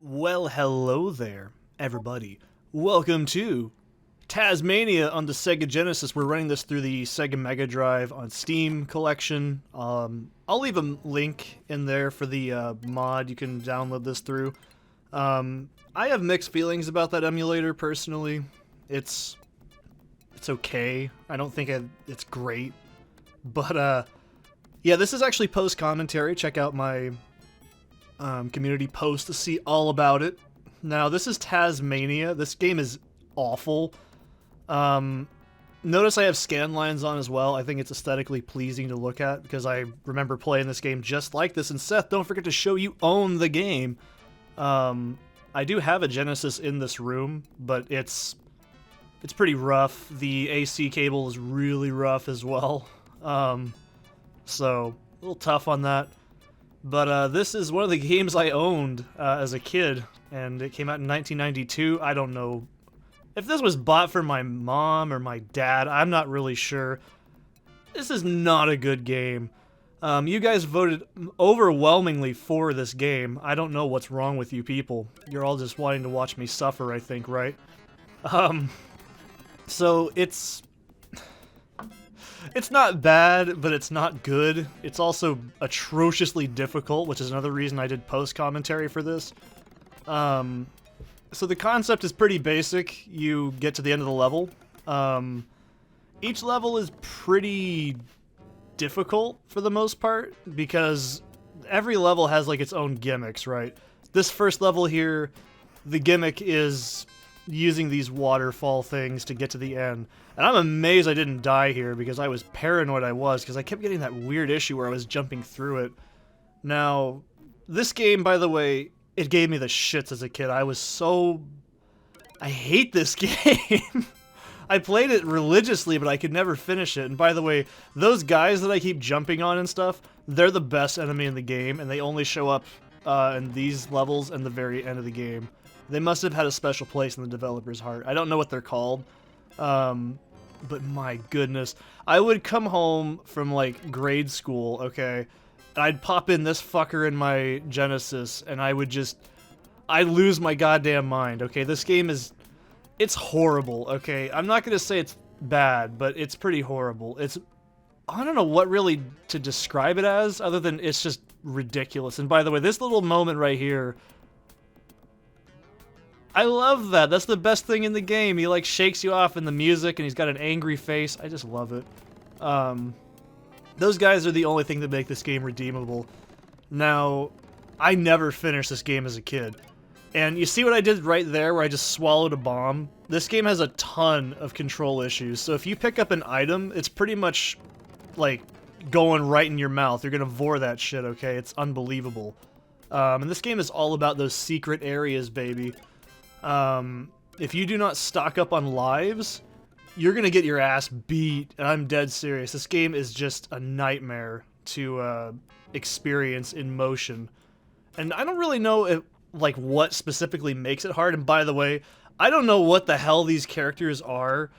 Well, hello there, everybody. Welcome to Taz Mania on the Sega Genesis. We're running this through the Sega Mega Drive on Steam collection. I'll leave a link in there for the mod you can download this through. I have mixed feelings about that emulator, personally. It's okay. I don't think it's great. But, yeah, this is actually post-commentary. Check out my community post to see all about it. Now, this is Taz Mania. This game is awful. Notice I have scan lines on as well. I think it's aesthetically pleasing to look at because I remember playing this game just like this. And Seth, don't forget to show you own the game. I do have a Genesis in this room, but it's pretty rough. The AC cable is really rough as well. So, a little tough on that. But this is one of the games I owned as a kid, and it came out in 1992. I don't know if this was bought for my mom or my dad. I'm not really sure. This is not a good game. You guys voted overwhelmingly for this game. I don't know what's wrong with you people. You're all just wanting to watch me suffer, I think, right? So it's not bad, but it's not good. It's also atrociously difficult, which is another reason I did post-commentary for this. So the concept is pretty basic. You get to the end of the level. Each level is pretty difficult for the most part, because every level has like its own gimmicks, right? This first level here, the gimmick is using these waterfall things to get to the end. And I'm amazed I didn't die here because I was paranoid because I kept getting that weird issue where I was jumping through it. Now, this game, by the way, it gave me the shits as a kid. I hate this game. I played it religiously, but I could never finish it. And by the way, those guys that I keep jumping on and stuff, they're the best enemy in the game, and they only show up in these levels and the very end of the game. They must have had a special place in the developer's heart. I don't know what they're called, but my goodness. I would come home from, like, grade school, okay, and I'd pop in this fucker in my Genesis, and I'd lose my goddamn mind, okay? This game it's horrible, okay? I'm not gonna say it's bad, but it's pretty horrible. I don't know what really to describe it as, other than it's just ridiculous. And by the way, this little moment right here, I love that. That's the best thing in the game. He, like, shakes you off in the music, and he's got an angry face. I just love it. Those guys are the only thing that make this game redeemable. Now, I never finished this game as a kid. And you see what I did right there, where I just swallowed a bomb? This game has a ton of control issues. So if you pick up an item, it's pretty much, like, going right in your mouth. You're gonna vor that shit, okay? It's unbelievable. And this game is all about those secret areas, baby. If you do not stock up on lives, you're gonna get your ass beat, and I'm dead serious. This game is just a nightmare to experience in motion. And I don't really know what specifically makes it hard, and by the way, I don't know what the hell these characters are.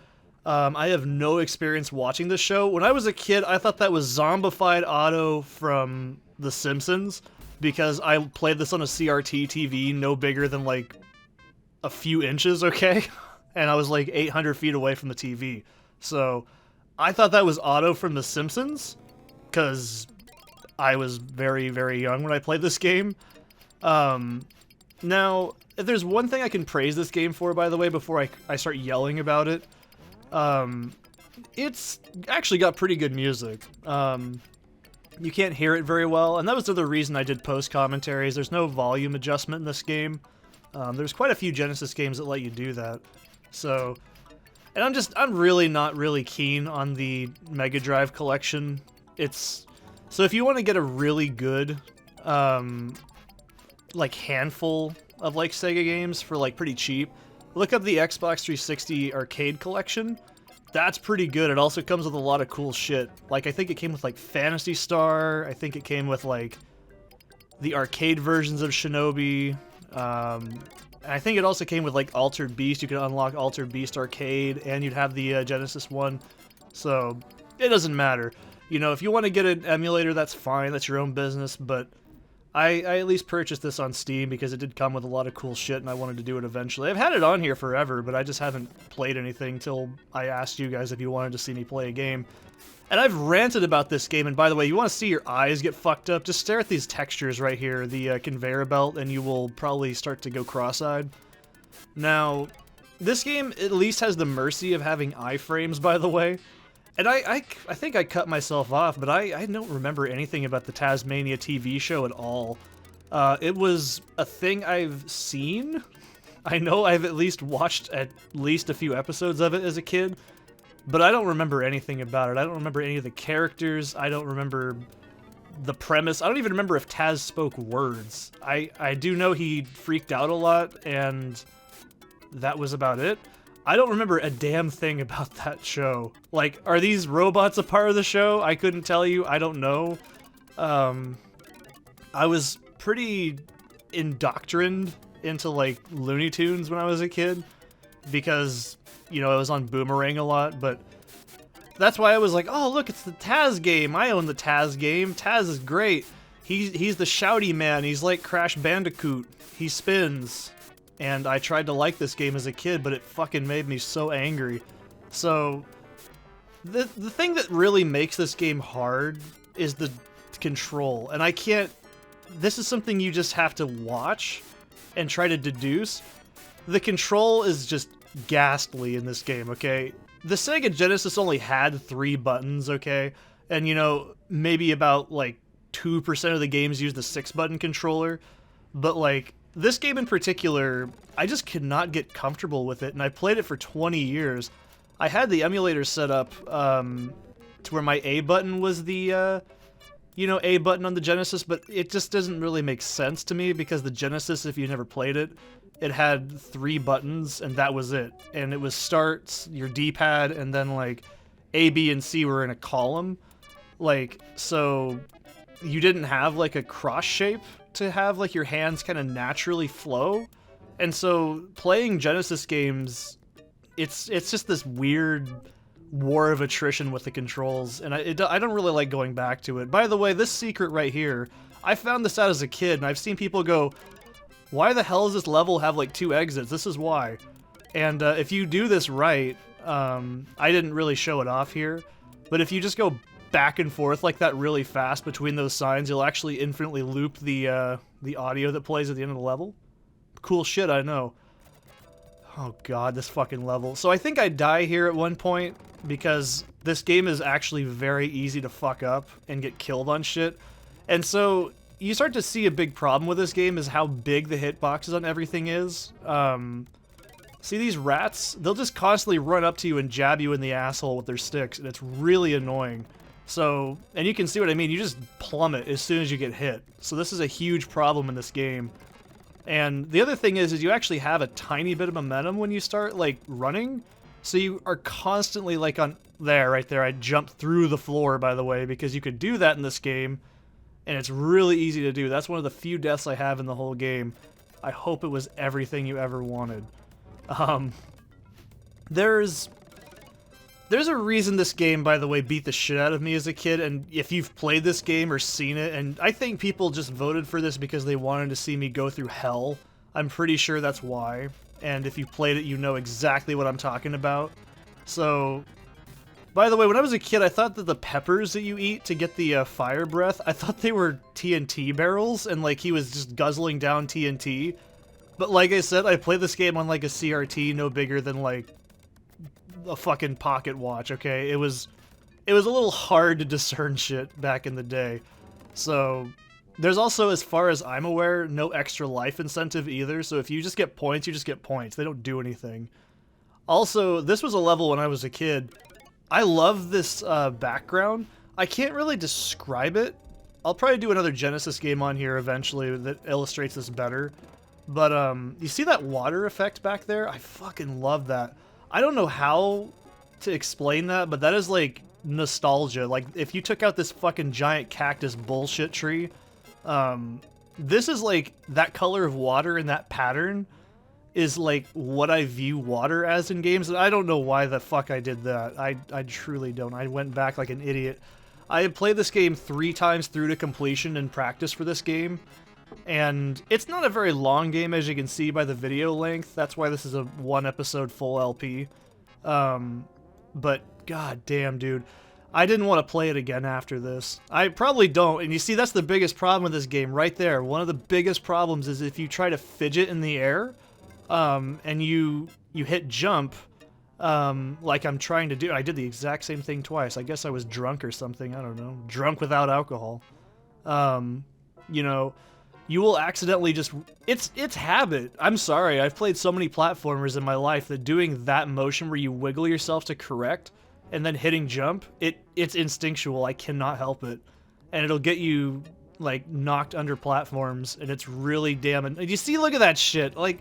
I have no experience watching this show. When I was a kid, I thought that was zombified Otto from The Simpsons, because I played this on a CRT TV no bigger than, like, a few inches, okay? And I was like 800 feet away from the TV. So I thought that was Otto from The Simpsons, because I was very, very young when I played this game. Now, if there's one thing I can praise this game for, by the way, before I start yelling about it, it's actually got pretty good music. You can't hear it very well, and that was the other reason I did post-commentaries. There's no volume adjustment in this game. There's quite a few Genesis games that let you do that. So, and I'm really not really keen on the Mega Drive collection. So if you want to get a really good, like, handful of, like, Sega games for, like, pretty cheap, look up the Xbox 360 arcade collection. That's pretty good. It also comes with a lot of cool shit. Like, I think it came with, like, Phantasy Star. I think it came with, like, the arcade versions of Shinobi. I think it also came with, like, Altered Beast. You could unlock Altered Beast Arcade, and you'd have the Genesis one. So, it doesn't matter. You know, if you want to get an emulator, that's fine. That's your own business, but I at least purchased this on Steam because it did come with a lot of cool shit and I wanted to do it eventually. I've had it on here forever, but I just haven't played anything till I asked you guys if you wanted to see me play a game. And I've ranted about this game, and by the way, you want to see your eyes get fucked up, just stare at these textures right here, the conveyor belt, and you will probably start to go cross-eyed. Now, this game at least has the mercy of having iframes, by the way. And I think I cut myself off, but I don't remember anything about the Taz Mania TV show at all. It was a thing I've seen. I know I've at least watched at least a few episodes of it as a kid, but I don't remember anything about it. I don't remember any of the characters. I don't remember the premise. I don't even remember if Taz spoke words. I do know he freaked out a lot, and that was about it. I don't remember a damn thing about that show. Like, are these robots a part of the show? I couldn't tell you. I don't know. I was pretty indoctrined into, like, Looney Tunes when I was a kid because, you know, I was on Boomerang a lot, but that's why I was like, oh, look, it's the Taz game. I own the Taz game. Taz is great. He's the shouty man. He's like Crash Bandicoot. He spins. And I tried to like this game as a kid, but it fucking made me so angry. So, the thing that really makes this game hard is the control. And I can't... This is something you just have to watch and try to deduce. The control is just ghastly in this game, okay? The Sega Genesis only had 3 buttons, okay? And, you know, maybe about, like, 2% of the games use the 6-button controller. But, like... This game in particular, I just could not get comfortable with it, and I played it for 20 years. I had the emulator set up to where my A button was the, you know, A button on the Genesis, but it just doesn't really make sense to me because the Genesis, if you never played it, it had 3 buttons, and that was it. And it was start, your D-pad, and then, like, A, B, and C were in a column. Like, so you didn't have, like, a cross shape to have like your hands kind of naturally flow, and so playing Genesis games, it's just this weird war of attrition with the controls, and I don't really like going back to it. By the way, this secret right here, I found this out as a kid, and I've seen people go, why the hell does this level have like 2 exits? This is why. And if you do this right, I didn't really show it off here, but if you just go back and forth like that really fast between those signs, you'll actually infinitely loop the audio that plays at the end of the level. Cool shit, I know. Oh god, this fucking level. So I think I die here at one point because this game is actually very easy to fuck up and get killed on shit. And so you start to see a big problem with this game is how big the hitboxes on everything is. See these rats? They'll just constantly run up to you and jab you in the asshole with their sticks, and it's really annoying. So, and you can see what I mean, you just plummet as soon as you get hit. So this is a huge problem in this game. And the other thing is you actually have a tiny bit of momentum when you start, like, running. So you are constantly, like, on... There, right there, I jumped through the floor, by the way, because you could do that in this game. And it's really easy to do. That's one of the few deaths I have in the whole game. I hope it was everything you ever wanted. There's a reason this game, by the way, beat the shit out of me as a kid, and if you've played this game or seen it, and I think people just voted for this because they wanted to see me go through hell. I'm pretty sure that's why, and if you played it, you know exactly what I'm talking about. So, by the way, when I was a kid, I thought that the peppers that you eat to get the fire breath, I thought they were TNT barrels, and like he was just guzzling down TNT. But like I said, I played this game on like a CRT no bigger than like a fucking pocket watch, okay? It was a little hard to discern shit back in the day. So, there's also, as far as I'm aware, no extra life incentive either, so if you just get points, you just get points. They don't do anything. Also, this was a level when I was a kid. I love this background. I can't really describe it. I'll probably do another Genesis game on here eventually that illustrates this better. But, you see that water effect back there? I fucking love that. I don't know how to explain that, but that is, like, nostalgia. Like, if you took out this fucking giant cactus bullshit tree, this is, like, that color of water and that pattern is, like, what I view water as in games, and I don't know why the fuck I did that. I truly don't. I went back like an idiot. I had played this game 3 times through to completion in practice for this game, And it's not a very long game, as you can see by the video length. That's why this is a 1-episode full LP. But god damn, dude. I didn't want to play it again after this. I probably don't. And you see, that's the biggest problem with this game right there. One of the biggest problems is if you try to fidget in the air, and you hit jump, like I'm trying to do. I did the exact same thing twice. I guess I was drunk or something. I don't know. Drunk without alcohol. You know, you will accidentally just... It's habit. I'm sorry. I've played so many platformers in my life that doing that motion where you wiggle yourself to correct and then hitting jump, it's instinctual. I cannot help it. And it'll get you, like, knocked under platforms, and it's really damn... You see, look at that shit. Like,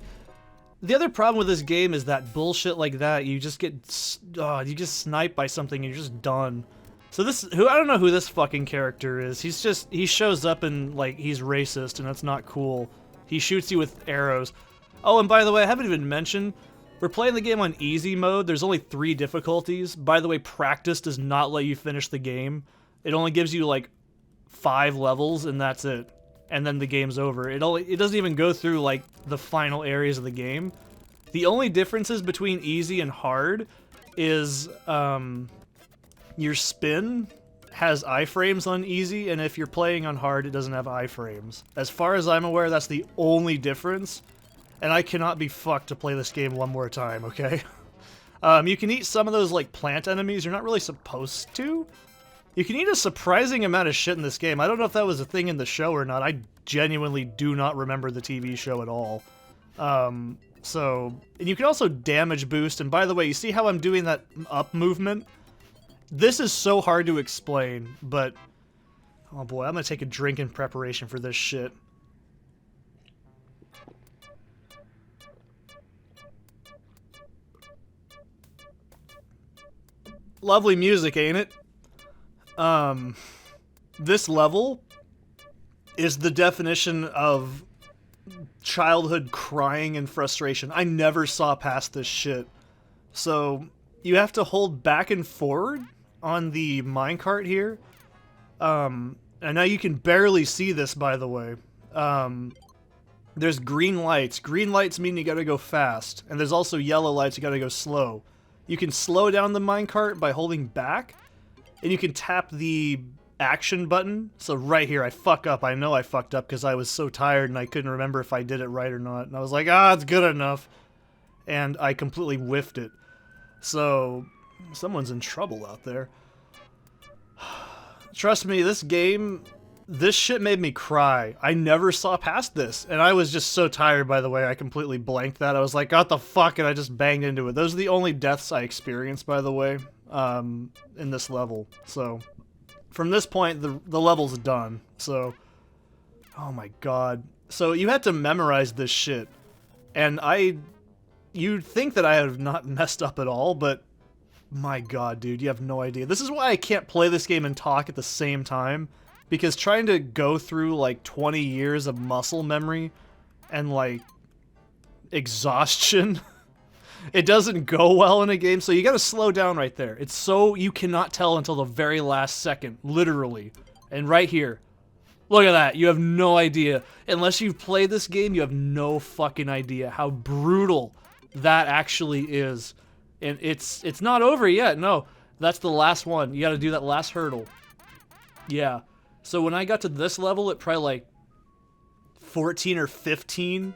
the other problem with this game is that bullshit like that, you just get... you just sniped by something and you're just done. So this... I don't know who this fucking character is. He's just... He shows up and, like, he's racist, and that's not cool. He shoots you with arrows. Oh, and by the way, I haven't even mentioned... We're playing the game on easy mode. There's only 3 difficulties. By the way, practice does not let you finish the game. It only gives you, like, 5 levels, and that's it. And then the game's over. It doesn't even go through, like, the final areas of the game. The only differences between easy and hard is, your spin has iframes on easy, and if you're playing on hard, it doesn't have iframes. As far as I'm aware, that's the only difference. And I cannot be fucked to play this game one more time, okay? You can eat some of those, like, plant enemies. You're not really supposed to. You can eat a surprising amount of shit in this game. I don't know if that was a thing in the show or not. I genuinely do not remember the TV show at all. And you can also damage boost. And by the way, you see how I'm doing that up movement? This is so hard to explain, but... Oh boy, I'm gonna take a drink in preparation for this shit. Lovely music, ain't it? This level is the definition of childhood crying and frustration. I never saw past this shit. So, you have to hold back and forward on the minecart here. And now you can barely see this, by the way. There's green lights. Green lights mean you gotta go fast. And there's also yellow lights, you gotta go slow. You can slow down the minecart by holding back, and you can tap the action button. So right here, I fuck up. I know I fucked up because I was so tired and I couldn't remember if I did it right or not. And I was like, it's good enough. And I completely whiffed it. So, someone's in trouble out there. Trust me, this game... This shit made me cry. I never saw past this. And I was just so tired, by the way, I completely blanked that. I was like, what the fuck? And I just banged into it. Those are the only deaths I experienced, by the way, in this level. So, from this point, the level's done. So, oh my god. So, you had to memorize this shit. And you'd think that I have not messed up at all, but my god, dude, you have no idea. This is why I can't play this game and talk at the same time. Because trying to go through, like, 20 years of muscle memory and, like, exhaustion, it doesn't go well in a game, so you gotta slow down right there. It's so you cannot tell until the very last second, literally. And right here, look at that, you have no idea. Unless you've played this game, you have no fucking idea how brutal that actually is. And it's not over yet, no. That's the last one. You gotta do that last hurdle. Yeah. So when I got to this level at probably like 14 or 15,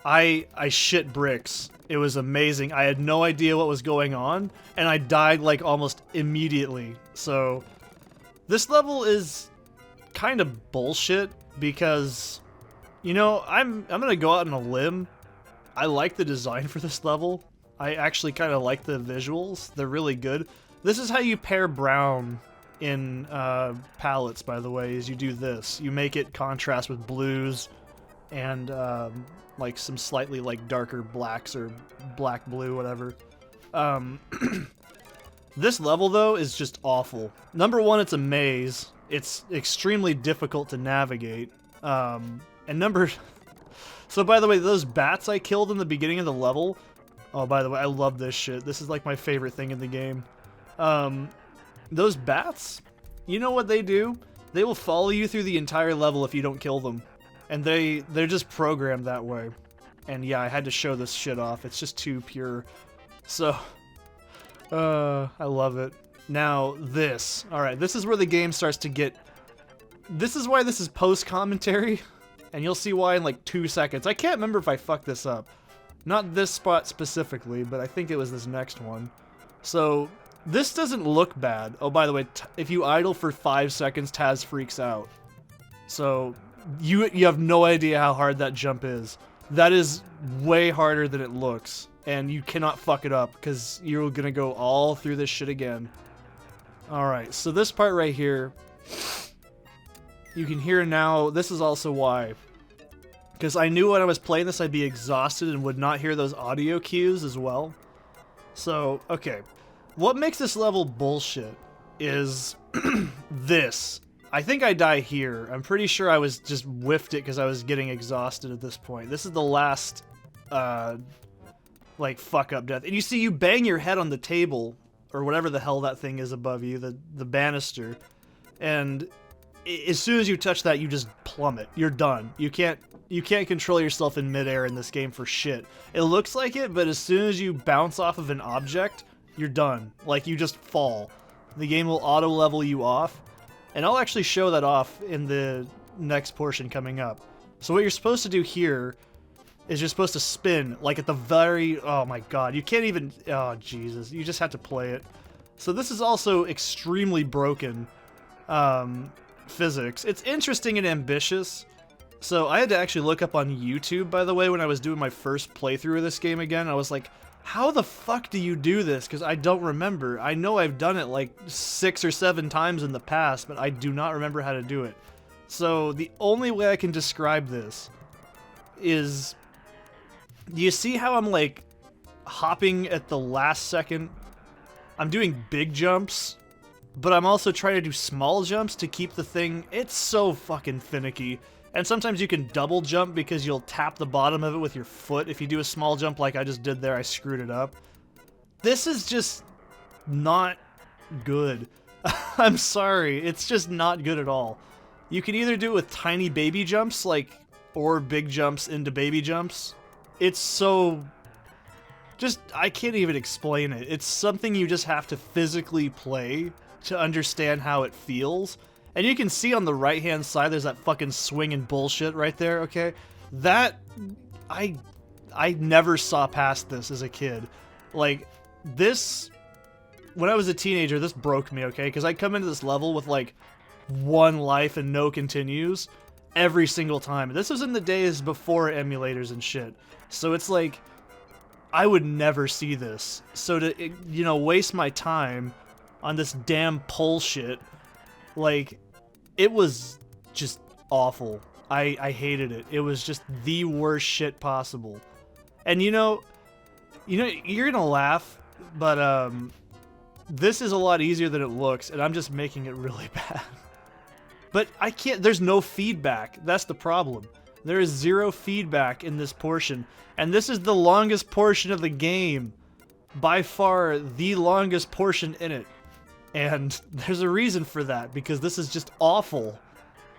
I shit bricks. It was amazing. I had no idea what was going on, and I died like almost immediately. So this level is kind of bullshit because, you know, I'm gonna go out on a limb. I like the design for this level. I actually kind of like the visuals. They're really good. This is how you pair brown in palettes, by the way, is you do this. You make it contrast with blues and like some slightly like darker blacks or black blue, whatever. This level though is just awful. Number one, it's a maze. It's extremely difficult to navigate. And so by the way, those bats I killed in the beginning of the level, oh, by the way, I love this shit. This is like my favorite thing in the game. Those bats, you know what they do? They will follow you through the entire level if you don't kill them. And they're just programmed that way. And yeah, I had to show this shit off. It's just too pure. So, I love it. Now, this. Alright, this is where the game starts to get... This is why this is post-commentary. And you'll see why in like 2 seconds. I can't remember if I fucked this up. Not this spot specifically, but I think it was this next one. So, this doesn't look bad. Oh, by the way, if you idle for 5 seconds, Taz freaks out. So, you have no idea how hard that jump is. That is way harder than it looks. And you cannot fuck it up, because you're gonna go all through this shit again. Alright, so this part right here... You can hear now, this is also why. Because I knew when I was playing this I'd be exhausted and would not hear those audio cues as well. So, okay. What makes this level bullshit is this. I think I die here. I'm pretty sure I was just whiffed it because I was getting exhausted at this point. This is the last, like, fuck-up death. And you see, you bang your head on the table, or whatever the hell that thing is above you, the banister, and... As soon as you touch that, you just plummet. You're done. You can't control yourself in midair in this game for shit. It looks like it, but as soon as you bounce off of an object, you're done. Like, you just fall. The game will auto-level you off, and I'll actually show that off in the next portion coming up. So what you're supposed to do here is you're supposed to spin, like at the very... Oh my god, you can't even... Oh, Jesus. You just have to play it. So this is also extremely broken. Physics. It's interesting and ambitious. So I had to actually look up on YouTube, by the way, when I was doing my first playthrough of this game again. I was like, how the fuck do you do this? Because I don't remember. I know I've done it like 6 or 7 times in the past, but I do not remember how to do it. So the only way I can describe this is... Do you see how I'm like hopping at the last second? I'm doing big jumps. But I'm also trying to do small jumps to keep the thing... It's so fucking finicky. And sometimes you can double jump because you'll tap the bottom of it with your foot. If you do a small jump like I just did there, I screwed it up. This is just not good. I'm sorry. It's just not good at all. You can either do it with tiny baby jumps, like, or big jumps into baby jumps. It's so... Just, I can't even explain it. It's something you just have to physically play to understand how it feels. And you can see on the right-hand side, there's that fucking swinging bullshit right there, okay? That, I never saw past this as a kid. Like, this, when I was a teenager, this broke me, okay? Because I come into this level with, like, 1 life and no continues every single time. This was in the days before emulators and shit. So it's like, I would never see this. So to, you know, waste my time on this damn pole shit, like, it was just awful. I hated it. It was just the worst shit possible. And you know, you're gonna laugh, but this is a lot easier than it looks, and I'm just making it really bad. But I can't, there's no feedback. That's the problem. There is 0 feedback in this portion, and this is the longest portion of the game. By far, the longest portion in it. And there's a reason for that, because this is just awful.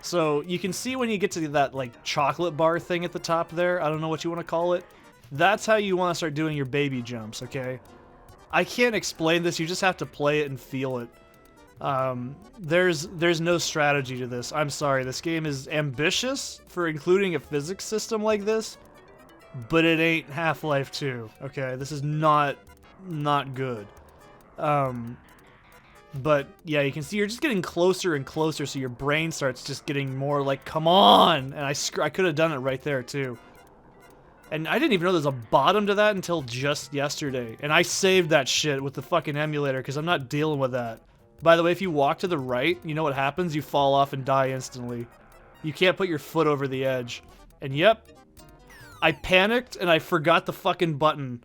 So you can see when you get to that, like, chocolate bar thing at the top there, I don't know what you want to call it, that's how you want to start doing your baby jumps, okay? I can't explain this, you just have to play it and feel it. There's no strategy to this. I'm sorry, this game is ambitious for including a physics system like this, but it ain't Half-Life 2, okay? This is not good. But yeah, you can see you're just getting closer and closer, so your brain starts just getting more like, come on! And I could have done it right there too. And I didn't even know there's a bottom to that until just yesterday. And I saved that shit with the fucking emulator because I'm not dealing with that. By the way, if you walk to the right, you know what happens? You fall off and die instantly. You can't put your foot over the edge. And yep, I panicked and I forgot the fucking button.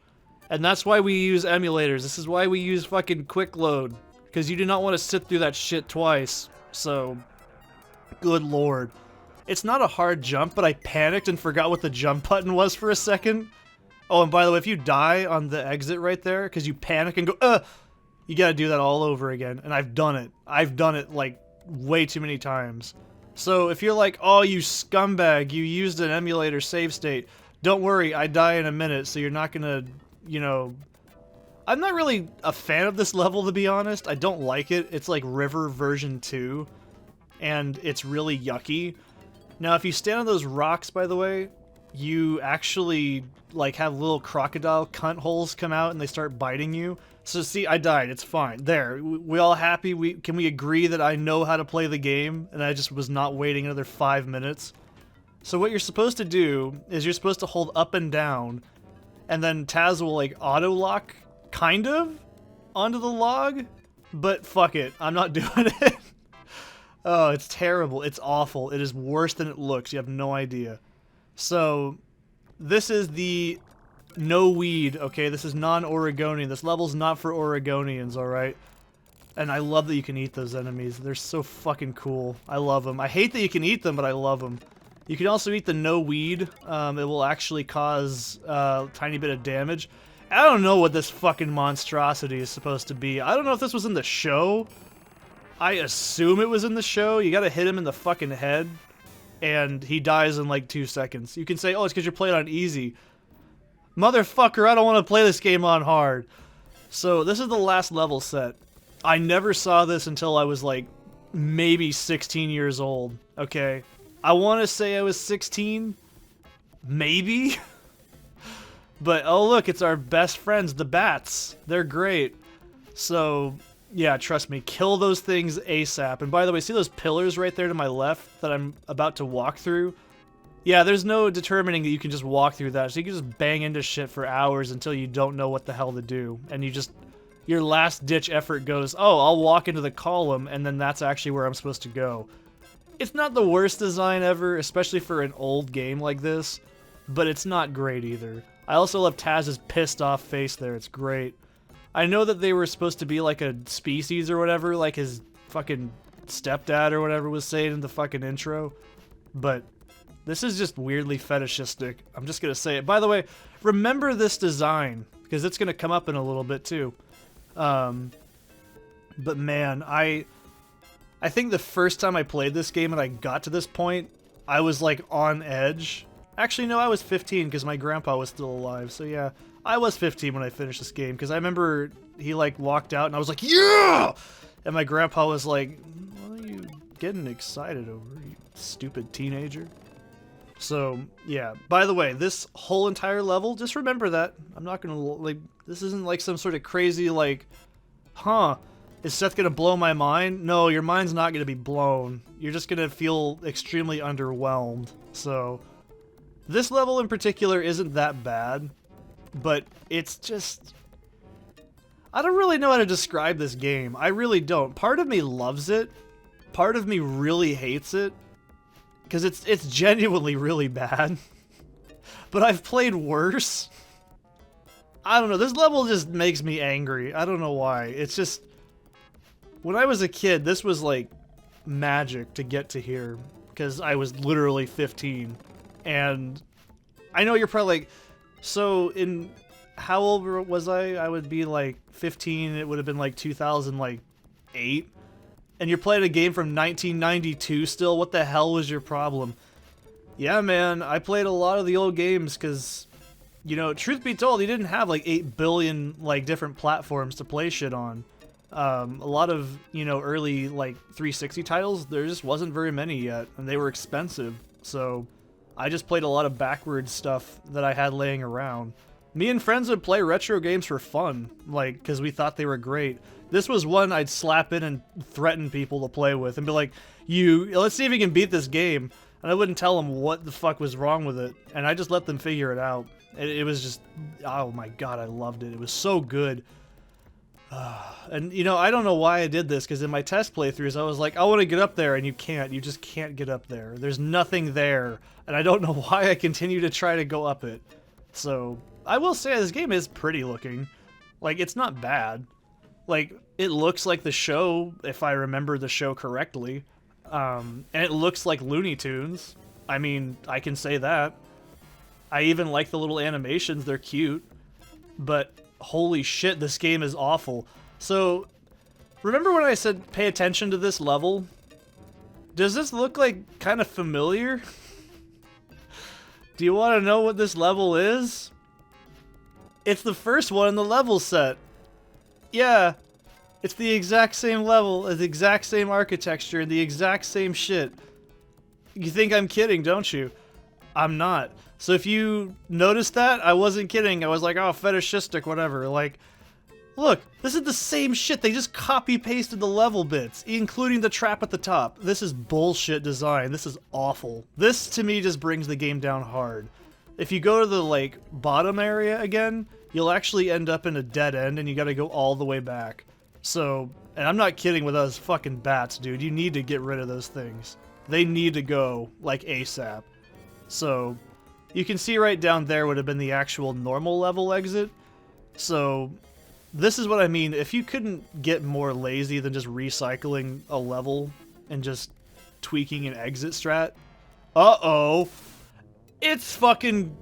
And that's why we use emulators. This is why we use fucking quick load. Because you do not want to sit through that shit twice. So, good lord. It's not a hard jump, but I panicked and forgot what the jump button was for a second. Oh, and by the way, if you die on the exit right there, because you panic and go, you gotta do that all over again. And I've done it. I've done it, like, way too many times. So if you're like, oh, you scumbag, you used an emulator save state, don't worry, I die in a minute, so you're not gonna, you know... I'm not really a fan of this level, to be honest. I don't like it. It's like River version 2, and it's really yucky. Now, if you stand on those rocks, by the way, you actually, like, have little crocodile cunt holes come out and they start biting you. So, see, I died. It's fine. There. We all happy? Can we agree that I know how to play the game, and I just was not waiting another 5 minutes? So what you're supposed to do is you're supposed to hold up and down, and then Taz will, like, auto-lock, kind of, onto the log, but fuck it. I'm not doing it. Oh, it's terrible. It's awful. It is worse than it looks. You have no idea. So, this is the no weed, okay? This is non-Oregonian. This level's not for Oregonians, alright? And I love that you can eat those enemies. They're so fucking cool. I love them. I hate that you can eat them, but I love them. You can also eat the no weed. It will actually cause a tiny bit of damage. I don't know what this fucking monstrosity is supposed to be. I don't know if this was in the show. I assume it was in the show. You gotta hit him in the fucking head, and he dies in like 2 seconds. You can say, oh, it's because you're playing on easy. Motherfucker, I don't want to play this game on hard. So, this is the last level set. I never saw this until I was like, maybe 16 years old, okay? I want to say I was 16. Maybe? But, oh look, it's our best friends, the bats. They're great. So... yeah, trust me, kill those things ASAP. And by the way, see those pillars right there to my left that I'm about to walk through? Yeah, there's no determining that you can just walk through that. So you can just bang into shit for hours until you don't know what the hell to do. And you just, your last ditch effort goes, oh, I'll walk into the column, and then that's actually where I'm supposed to go. It's not the worst design ever, especially for an old game like this, but it's not great either. I also love Taz's pissed off face there, it's great. I know that they were supposed to be like a species or whatever, like his fucking stepdad or whatever was saying in the fucking intro, but this is just weirdly fetishistic. I'm just gonna say it. By the way, remember this design, because it's gonna come up in a little bit too. But man, I think the first time I played this game and I got to this point, I was like on edge. Actually, no, I was 15 because my grandpa was still alive, so yeah. I was 15 when I finished this game, because I remember he, like, walked out, and I was like, yeah! And my grandpa was like, what are you getting excited over, you stupid teenager? So, yeah. By the way, this whole entire level, just remember that. I'm not gonna, like, this isn't, like, some sort of crazy, like, huh, is Seth gonna blow my mind? No, your mind's not gonna be blown. You're just gonna feel extremely underwhelmed. So, this level in particular isn't that bad. But it's just... I don't really know how to describe this game. I really don't. Part of me loves it. Part of me really hates it. Because it's genuinely really bad. But I've played worse. I don't know. This level just makes me angry. I don't know why. It's just... when I was a kid, this was like magic to get to here. Because I was literally 15. And I know you're probably like... so, in how old was I? I would be like 15. It would have been like 2008. And you're playing a game from 1992 still? What the hell was your problem? Yeah, man, I played a lot of the old games because, you know, truth be told, you didn't have like 8 billion like different platforms to play shit on. A lot of, you know, early like 360 titles, there just wasn't very many yet, and they were expensive. So I just played a lot of backwards stuff that I had laying around. Me and friends would play retro games for fun, like, because we thought they were great. This was one I'd slap in and threaten people to play with and be like, let's see if you can beat this game. And I wouldn't tell them what the fuck was wrong with it, and I just let them figure it out. It was just, oh my god, I loved it. It was so good. And, you know, I don't know why I did this, because in my test playthroughs, I was like, I want to get up there, and you can't. You just can't get up there. There's nothing there, and I don't know why I continue to try to go up it. So, I will say this game is pretty looking. Like, it's not bad. Like, it looks like the show, if I remember the show correctly. And it looks like Looney Tunes. I mean, I can say that. I even like the little animations, they're cute. But, holy shit, this game is awful. So, remember when I said pay attention to this level? Does this look like kind of familiar? Do you want to know what this level is? It's the first one in the level set. Yeah, it's the exact same level, the exact same architecture, and the exact same shit. You think I'm kidding, don't you? I'm not. So if you noticed that, I wasn't kidding. I was like, oh, fetishistic, whatever. Like, look, this is the same shit. They just copy-pasted the level bits, including the trap at the top. This is bullshit design. This is awful. This, to me, just brings the game down hard. If you go to the, like, bottom area again, you'll actually end up in a dead end, and you gotta go all the way back. So, and I'm not kidding with those fucking bats, dude. You need to get rid of those things. They need to go, like, ASAP. So, you can see right down there would have been the actual normal level exit. So, this is what I mean. If you couldn't get more lazy than just recycling a level and just tweaking an exit strat. Uh-oh. It's fucking...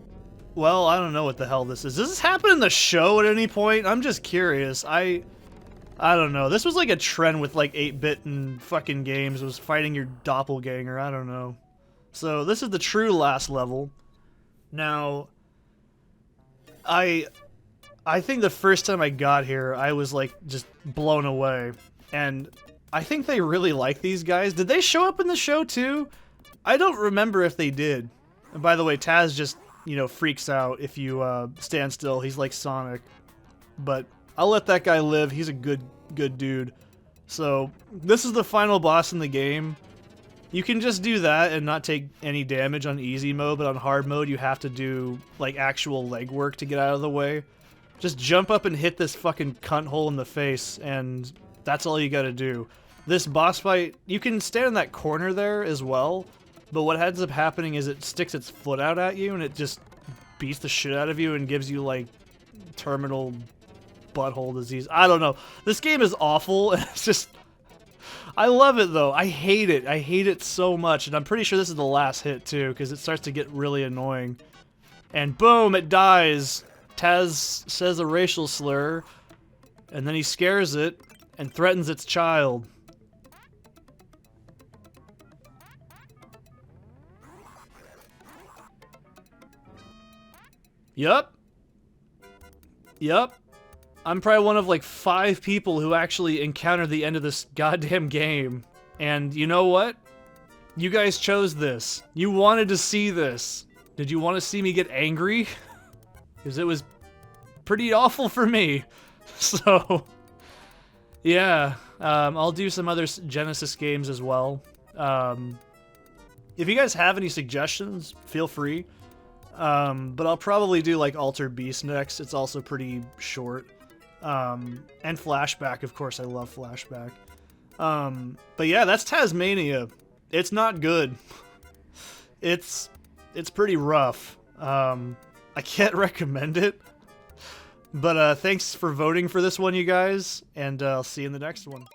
Well, I don't know what the hell this is. Does this happen in the show at any point? I'm just curious. I don't know. This was like a trend with like 8-bit and fucking games. It was fighting your doppelganger. I don't know. So this is the true last level. Now, I think the first time I got here, I was like just blown away. And I think they really like these guys. Did they show up in the show too? I don't remember if they did. And by the way, Taz just, you know, freaks out if you stand still. He's like Sonic. But I'll let that guy live. He's a good dude. So, this is the final boss in the game. You can just do that and not take any damage on easy mode, but on hard mode you have to do, like, actual legwork to get out of the way. Just jump up and hit this fucking cunt hole in the face, and that's all you gotta do. This boss fight, you can stand in that corner there as well, but what ends up happening is it sticks its foot out at you, and it just beats the shit out of you and gives you, like, terminal butthole disease. I don't know. This game is awful. It's just... I love it, though. I hate it. I hate it so much, and I'm pretty sure this is the last hit, too, because it starts to get really annoying. And boom, it dies. Taz says a racial slur, and then he scares it and threatens its child. Yup. Yup. I'm probably one of like 5 people who actually encountered the end of this goddamn game. And you know what? You guys chose this. You wanted to see this. Did you want to see me get angry? Because it was pretty awful for me. So, yeah. I'll do some other Genesis games as well. If you guys have any suggestions, feel free. But I'll probably do like Altered Beast next. It's also pretty short. And Flashback, of course, I love Flashback. But yeah, that's Taz Mania. It's not good. It's pretty rough. I can't recommend it. But thanks for voting for this one, you guys, and I'll see you in the next one.